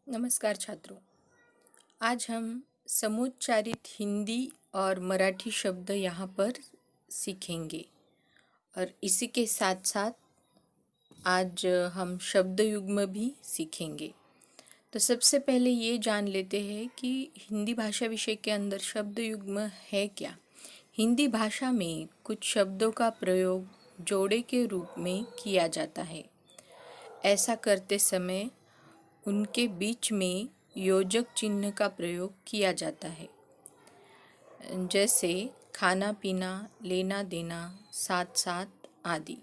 नमस्कार छात्रों। आज हम समुच्चारित हिंदी और मराठी शब्द यहाँ पर सीखेंगे और इसी के साथ साथ आज हम शब्द युग्म भी सीखेंगे। तो सबसे पहले ये जान लेते हैं कि हिंदी भाषा विषय के अंदर शब्द युग्म है क्या। हिंदी भाषा में कुछ शब्दों का प्रयोग जोड़े के रूप में किया जाता है। ऐसा करते समय उनके बीच में योजक चिन्ह का प्रयोग किया जाता है, जैसे खाना पीना, लेना देना, साथ साथ आदि।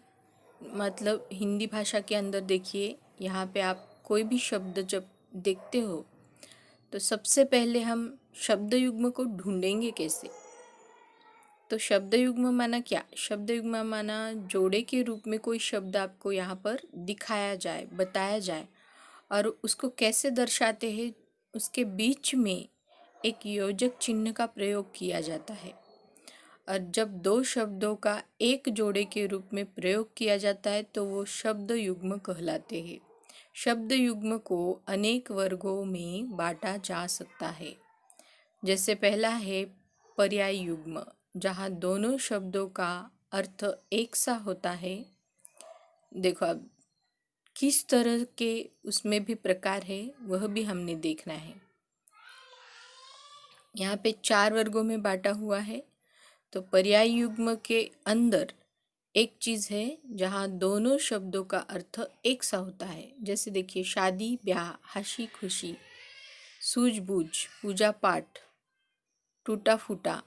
मतलब हिंदी भाषा के अंदर देखिए, यहाँ पे आप कोई भी शब्द जब देखते हो तो सबसे पहले हम शब्द युग्म को ढूंढेंगे कैसे। तो शब्द युग्म माना क्या? शब्द युग्म माना जोड़े के रूप में कोई शब्द आपको यहाँ पर दिखाया जाए, बताया जाए और उसको कैसे दर्शाते हैं, उसके बीच में एक योजक चिन्ह का प्रयोग किया जाता है। और जब दो शब्दों का एक जोड़े के रूप में प्रयोग किया जाता है तो वो शब्द युग्म कहलाते हैं। शब्द युग्म को अनेक वर्गों में बांटा जा सकता है। जैसे पहला है पर्याय युग्म, जहाँ दोनों शब्दों का अर्थ एक सा होता है। देखो अब किस तरह के उसमें भी प्रकार है वह भी हमने देखना है। यहाँ पे 4 वर्गों में बांटा हुआ है। तो पर्याय युग्म के अंदर एक चीज़ है जहाँ दोनों शब्दों का अर्थ एक सा होता है। जैसे देखिए शादी ब्याह, हंसी खुशी, सूझबूझ, पूजा पाठ, टूटा फूटा,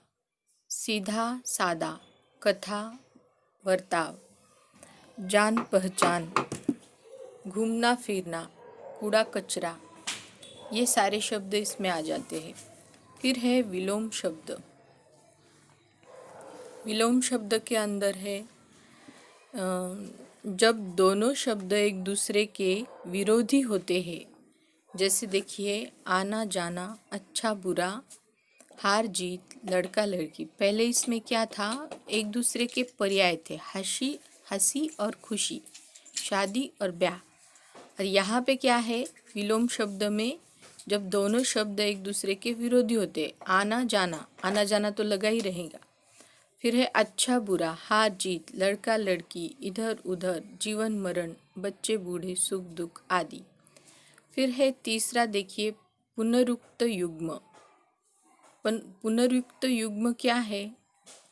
सीधा सादा, कथा वर्ताव, जान पहचान, घूमना फिरना, कूड़ा कचरा, ये सारे शब्द इसमें आ जाते हैं। फिर है विलोम शब्द। विलोम शब्द के अंदर है जब दोनों शब्द एक दूसरे के विरोधी होते हैं। जैसे देखिए आना जाना, अच्छा बुरा, हार जीत, लड़का लड़की। पहले इसमें क्या था, एक दूसरे के पर्याय थे, हंसी और खुशी, शादी और ब्याह। और यहाँ पे क्या है, विलोम शब्द में जब दोनों शब्द एक दूसरे के विरोधी होते, आना जाना तो लगा ही रहेगा। फिर है अच्छा बुरा, हार जीत, लड़का लड़की, इधर उधर, जीवन मरण, बच्चे बूढ़े, सुख दुख आदि। फिर है तीसरा देखिए पुनरुक्त युग्म। पुनरुक्त युग्म क्या है,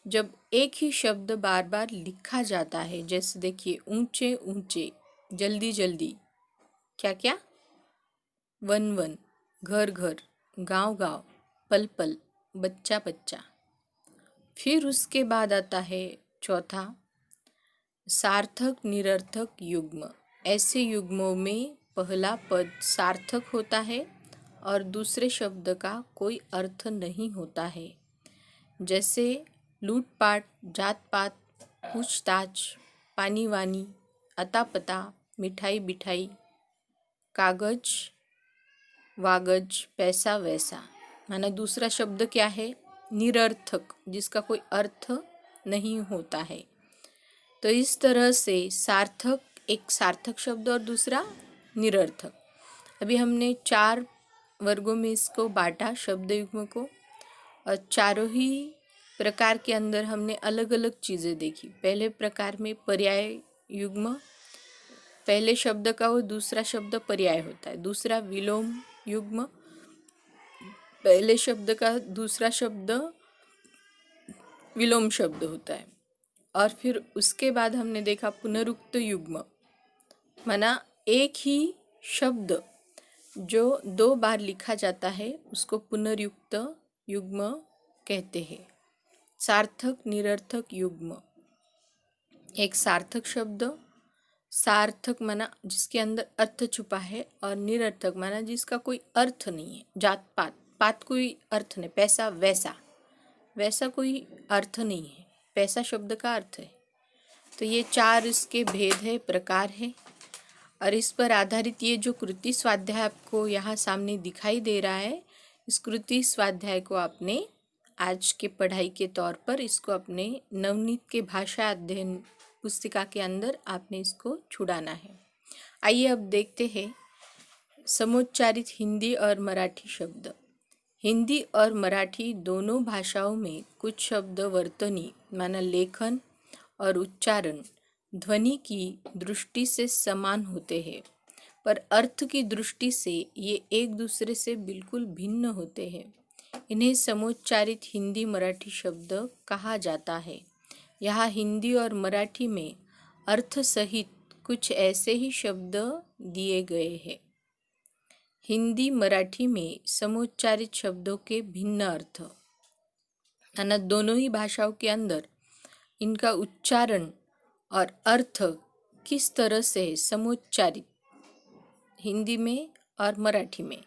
जब एक ही शब्द बार बार लिखा जाता है। जैसे देखिए ऊंचे ऊंचे, जल्दी जल्दी, क्या क्या, वन वन, घर घर, गांव गांव, पल पल, बच्चा बच्चा। फिर उसके बाद आता है चौथा सार्थक निरर्थक युग्म। ऐसे युग्मों में पहला पद सार्थक होता है और दूसरे शब्द का कोई अर्थ नहीं होता है। जैसे लूटपाट, जात पात, पूछताछ, पानी वानी, अता पता, मिठाई बिठाई, कागज वागज, पैसा वैसा। माना दूसरा शब्द क्या है, निरर्थक, जिसका कोई अर्थ नहीं होता है। तो इस तरह से सार्थक, एक सार्थक शब्द और दूसरा निरर्थक। अभी हमने 4 वर्गों में इसको बांटा शब्द युग्म को, और चारों ही प्रकार के अंदर हमने अलग अलग चीज़ें देखी। पहले प्रकार में पर्याय युग्म, पहले शब्द का वो दूसरा शब्द पर्याय होता है। दूसरा विलोम युग्म, पहले शब्द का दूसरा शब्द विलोम शब्द होता है। और फिर उसके बाद हमने देखा पुनरुक्त युग्म, माना एक ही शब्द जो 2 बार लिखा जाता है उसको पुनरुक्त युग्म कहते हैं। सार्थक निरर्थक युग्म, एक सार्थक शब्द, सार्थक माना जिसके अंदर अर्थ छुपा है, और निरर्थक माना जिसका कोई अर्थ नहीं है। जात पात, पात कोई अर्थ नहीं, पैसा वैसा, वैसा कोई अर्थ नहीं है, पैसा शब्द का अर्थ है। तो ये 4 इसके भेद है, प्रकार है। और इस पर आधारित ये जो कृति स्वाध्याय आपको यहाँ सामने दिखाई दे रहा है, इस कृति स्वाध्याय को आपने आज के पढ़ाई के तौर पर इसको अपने नवनीत के भाषा अध्ययन पुस्तिका के अंदर आपने इसको छुड़ाना है। आइए अब देखते हैं समोच्चारित हिंदी और मराठी शब्द। हिंदी और मराठी दोनों भाषाओं में कुछ शब्द वर्तनी माना लेखन और उच्चारण ध्वनि की दृष्टि से समान होते हैं, पर अर्थ की दृष्टि से ये एक दूसरे से बिल्कुल भिन्न होते हैं। इन्हें समोच्चारित हिंदी मराठी शब्द कहा जाता है। यहाँ हिंदी और मराठी में अर्थ सहित कुछ ऐसे ही शब्द दिए गए हैं। हिंदी मराठी में समोच्चारित शब्दों के भिन्न अर्थ, माना दोनों ही भाषाओं के अंदर इनका उच्चारण और अर्थ किस तरह से समोच्चारित हिंदी में और मराठी में।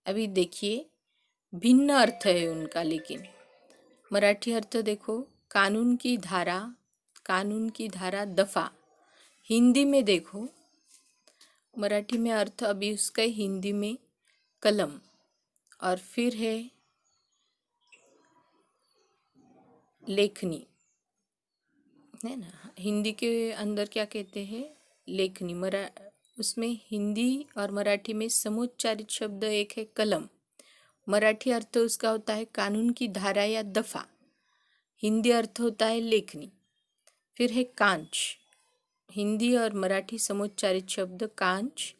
अभी देखिए, भिन्न अर्थ है उनका, लेकिन मराठी अर्थ देखो कानून की धारा दफा। हिंदी में देखो, मराठी में अर्थ अभी उसका हिंदी में कलम, और फिर है लेखनी, है ना। हिंदी के अंदर क्या कहते हैं, लेखनी। उसमें हिंदी और मराठी में समोच्चारित शब्द एक है कलम। मराठी अर्थ उसका होता है कानून की धारा या दफा। हिंदी अर्थ होता है लेखनी। फिर है कांच। हिंदी और मराठी समोच्चारित शब्द कांच।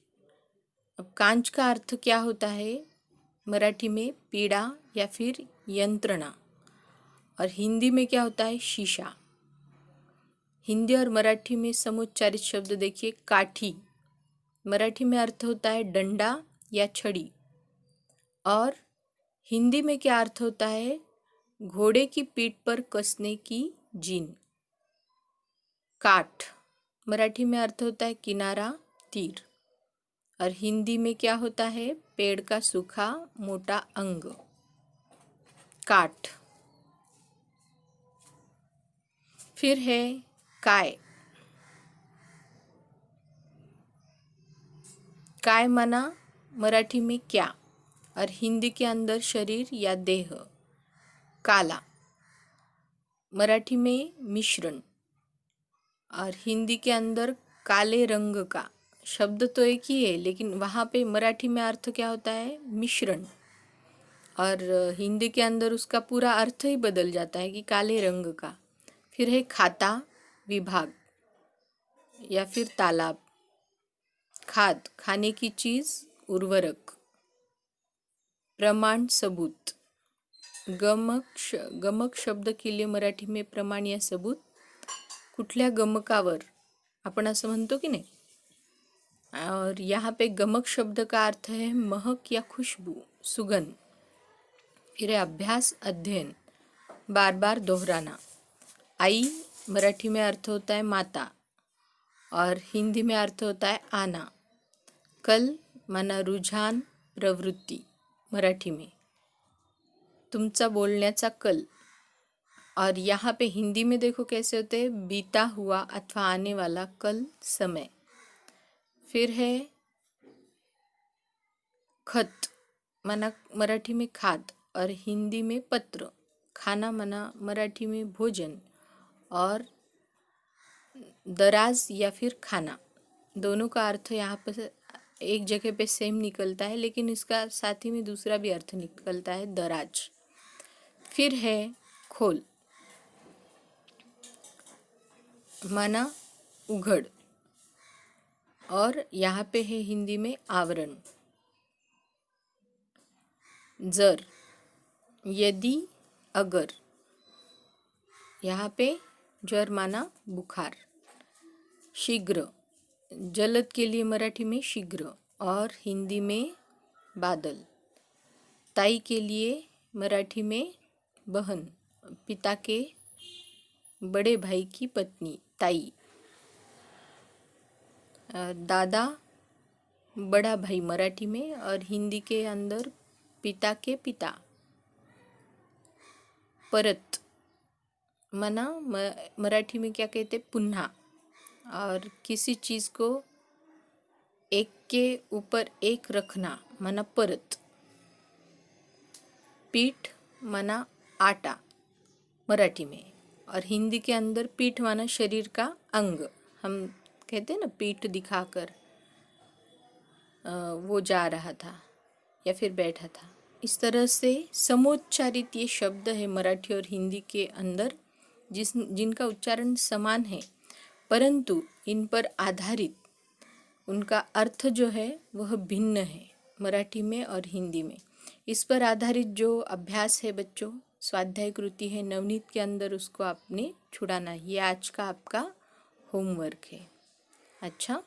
अब कांच का अर्थ क्या होता है मराठी में, पीड़ा या फिर यंत्रणा, और हिंदी में क्या होता है, शीशा। हिंदी और मराठी में समोच्चारित शब्द देखिए काठी। मराठी में अर्थ होता है डंडा या छड़ी, और हिंदी में क्या अर्थ होता है, घोड़े की पीठ पर कसने की जीन। काठ मराठी में अर्थ होता है किनारा, तीर, और हिंदी में क्या होता है, पेड़ का सूखा मोटा अंग, काठ। फिर है काय। काय माना मराठी में क्या, और हिंदी के अंदर शरीर या देह। काला मराठी में मिश्रण, और हिंदी के अंदर काले रंग का। शब्द तो एक ही है, लेकिन वहाँ पे मराठी में अर्थ क्या होता है, मिश्रण, और हिंदी के अंदर उसका पूरा अर्थ ही बदल जाता है कि काले रंग का। फिर है खाता, विभाग या फिर तालाब। खाद खाने की चीज़, उर्वरक। प्रमाण, सबूत। गमक शब्द के लिए मराठी में प्रमाण या सबूत कुठल्या गमकावर आपण असं म्हणतो की नाही। और यहाँ पे गमक शब्द का अर्थ है महक या खुशबू, सुगंध। फिर है अभ्यास, अध्ययन, बार बार दोहराना। आई मराठी में अर्थ होता है माता, और हिंदी में अर्थ होता है आना। कल माना रुझान, प्रवृत्ति, मराठी में तुमचा बोलण्याचा कल, और यहाँ पे हिंदी में देखो कैसे होते हैं, बीता हुआ अथवा आने वाला कल, समय। फिर है खत माना मराठी में खाद, और हिंदी में पत्र। खाना माना मराठी में भोजन, और दराज या फिर खाना। दोनों का अर्थ यहाँ पर एक जगह पे सेम निकलता है, लेकिन इसका साथ ही में दूसरा भी अर्थ निकलता है, दराज। फिर है खोल माना उघड़, और यहाँ पे है हिंदी में आवरण। जर, यदि, अगर। यहाँ पे जर माना बुखार। शीघ्र, जलद के लिए मराठी में शीघ्र, और हिंदी में बादल। ताई के लिए मराठी में बहन, पिता के बड़े भाई की पत्नी, ताई। दादा, बड़ा भाई मराठी में, और हिंदी के अंदर पिता के पिता। परत माना मराठी में क्या कहते, पुन्हा, और किसी चीज़ को एक के ऊपर एक रखना माना परत। पीठ माना आटा मराठी में, और हिंदी के अंदर पीठ माना शरीर का अंग। हम कहते हैं ना पीठ दिखाकर। वो जा रहा था या फिर बैठा था। इस तरह से समोच्चारित ये शब्द है मराठी और हिंदी के अंदर, जिनका उच्चारण समान है, परंतु इन पर आधारित उनका अर्थ जो है वह भिन्न है मराठी में और हिंदी में। इस पर आधारित जो अभ्यास है बच्चों, स्वाध्याय कृति है नवनीत के अंदर, उसको आपने छुड़ाना है। ये आज का आपका होमवर्क है। अच्छा।